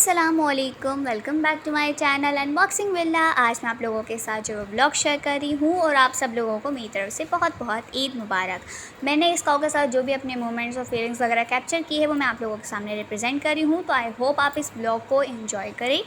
अस्सलामुअलैकुम, welcome back to my channel unboxing villa. आज मैं आप लोगों के साथ जो व्लॉग शेयर कर रही हूँ और आप सब लोगों को मेरी तरफ से बहुत बहुत ईद मुबारक। मैंने इस काऊ के साथ जो भी अपने मोमेंट्स और फीलिंग्स वगैरह कैप्चर की है वो मैं आप लोगों के सामने रिप्रेजेंट कर रही हूँ। तो आई होप आप इस व्लॉग को एंजॉय करें।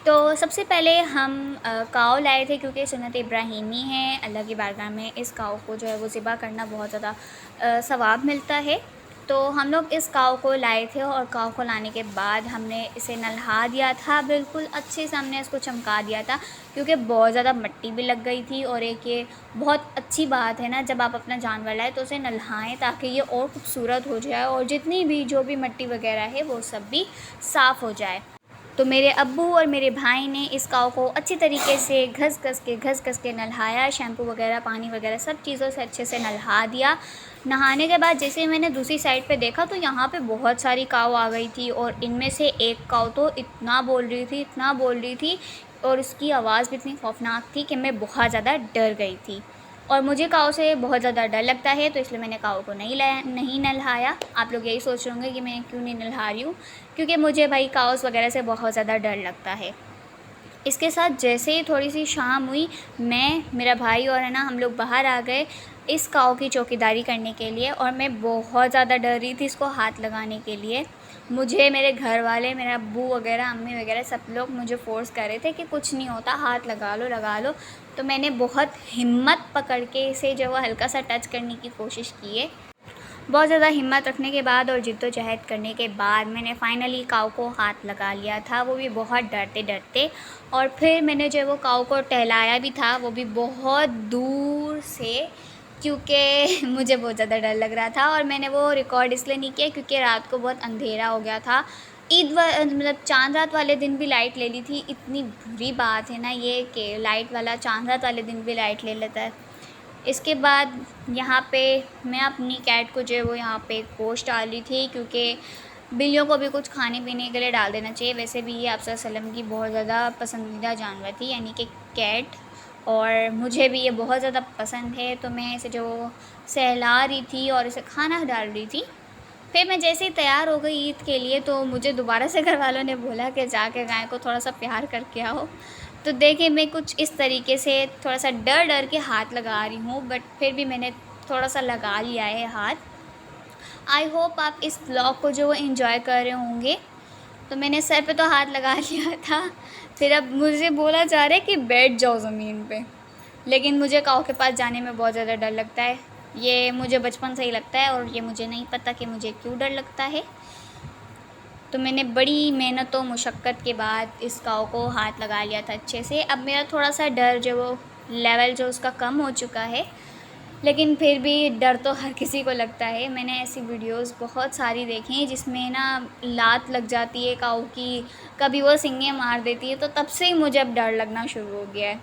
तो सबसे पहले हम काऊ लाए थे क्योंकि सुन्नत इब्राहीमी है, अल्लाह की बारगाह में इस काऊ को जो है वो ज़िबा करना बहुत ज़्यादा सवाब मिलता है। तो हम लोग इस काऊ को लाए थे और काऊ को लाने के बाद हमने इसे नल्हा दिया था, बिल्कुल अच्छे से हमने इसको चमका दिया था क्योंकि बहुत ज़्यादा मिट्टी भी लग गई थी। और एक ये बहुत अच्छी बात है ना, जब आप अपना जानवर लाए तो उसे नल्हाएं ताकि ये और खूबसूरत हो जाए और जितनी भी जो भी मिट्टी वगैरह है वो सब भी साफ़ हो जाए। तो मेरे अब्बू और मेरे भाई ने इस काऊ को अच्छी तरीके से घस घस के नल्हाया, शैम्पू वगैरह पानी वगैरह सब चीज़ों से अच्छे से नल्हा दिया। नहाने के बाद जैसे मैंने दूसरी साइड पे देखा तो यहाँ पे बहुत सारी काऊ आ गई थी और इनमें से एक काऊ तो इतना बोल रही थी और उसकी आवाज़ भी इतनी खौफनाक थी कि मैं बहुत ज़्यादा डर गई थी। और मुझे काऊ से बहुत ज़्यादा डर लगता है तो इसलिए मैंने काऊ को नहीं नल्हाया। आप लोग यही सोच रहे होंगे कि मैं क्यों नहीं नल्हा रही हूँ, क्योंकि मुझे भाई काउस वगैरह से बहुत ज़्यादा डर लगता है। इसके साथ जैसे ही थोड़ी सी शाम हुई, मैं, मेरा भाई और है ना हम लोग बाहर आ गए इस काऊ की चौकीदारी करने के लिए। और मैं बहुत ज़्यादा डर रही थी इसको हाथ लगाने के लिए। मुझे मेरे घर वाले, मेरा अब्बू वगैरह, अम्मी वगैरह सब लोग मुझे फ़ोर्स कर रहे थे कि कुछ नहीं होता, हाथ लगा लो लगा लो। तो मैंने बहुत हिम्मत पकड़ के इसे जो है हल्का सा टच करने की कोशिश की है। बहुत ज़्यादा हिम्मत रखने के बाद और जिद्दोजहद करने के बाद मैंने फ़ाइनली काऊ को हाथ लगा लिया था, वो भी बहुत डरते डरते। और फिर मैंने जो है वो काऊ को टहलाया भी था, वो भी बहुत दूर से, क्योंकि मुझे बहुत ज़्यादा डर लग रहा था। और मैंने वो रिकॉर्ड इसलिए नहीं किया क्योंकि रात को बहुत अंधेरा हो गया था। मतलब चाँद रात वाले दिन भी लाइट ले ली थी। इतनी बुरी बात है ना ये कि लाइट वाला चाँद रात वाले दिन भी लाइट ले लेता है। इसके बाद यहाँ पे मैं अपनी कैट को जो है वो यहाँ पे गोश्त डाल रही थी, क्योंकि बिल्लियों को भी कुछ खाने पीने के लिए डाल देना चाहिए। वैसे भी ये आप सल्लम की बहुत ज़्यादा पसंदीदा जानवर थी, यानी कि कैट, और मुझे भी ये बहुत ज़्यादा पसंद है। तो मैं इसे जो सहला रही थी और इसे खाना डाल रही थी। फिर मैं जैसे ही तैयार हो गई ईद के लिए तो मुझे दोबारा से घर वालों ने बोला कि जाके गाय को थोड़ा सा प्यार करके आओ। तो देखिए मैं कुछ इस तरीके से थोड़ा सा डर डर के हाथ लगा रही हूँ, बट फिर भी मैंने थोड़ा सा लगा लिया है हाथ। आई होप आप इस ब्लॉग को जो वो एंजॉय कर रहे होंगे। तो मैंने सर पे तो हाथ लगा लिया था, फिर अब मुझे बोला जा रहा है कि बैठ जाओ ज़मीन पे, लेकिन मुझे काऊ के पास जाने में बहुत ज़्यादा डर लगता है। ये मुझे बचपन से ही लगता है और ये मुझे नहीं पता कि मुझे क्यों डर लगता है। तो मैंने बड़ी मेहनत और मुशक्क़त के बाद इस काऊ को हाथ लगा लिया था अच्छे से। अब मेरा थोड़ा सा डर जो वो लेवल जो उसका कम हो चुका है, लेकिन फिर भी डर तो हर किसी को लगता है। मैंने ऐसी वीडियोस बहुत सारी देखी हैं जिसमें ना लात लग जाती है काऊ की, कभी वो सींगें मार देती है, तो तब से ही मुझे अब डर लगना शुरू हो गया है।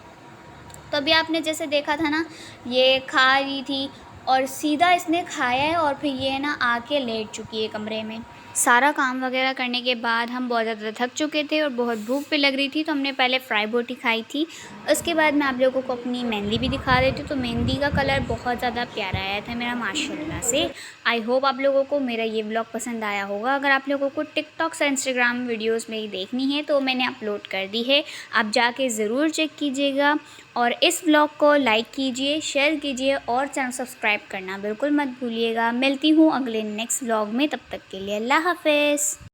तो अभी आपने जैसे देखा था ना, ये खा रही थी और सीधा इसने खाया है और फिर ये ना आके लेट चुकी है कमरे में। सारा काम वगैरह करने के बाद हम बहुत ज़्यादा थक चुके थे और बहुत भूख भी लग रही थी, तो हमने पहले फ्राई बोटी खाई थी। उसके बाद मैं आप लोगों को अपनी मेहंदी भी दिखा रही थी। तो मेहंदी का कलर बहुत ज़्यादा प्यारा आया था मेरा, माशाल्लाह से। आई होप आप लोगों को मेरा ये व्लॉग पसंद आया होगा। अगर आप लोगों को टिकटॉक से इंस्टाग्राम वीडियोज़ मेरी देखनी है तो मैंने अपलोड कर दी है, आप जाके ज़रूर चेक कीजिएगा। और इस व्लॉग को लाइक कीजिए, शेयर कीजिए और चैनल सब्सक्राइब करना बिल्कुल मत भूलिएगा। मिलती हूँ अगले नेक्स्ट व्लॉग में, तब तक के लिए अल्लाह हाफ़िज़।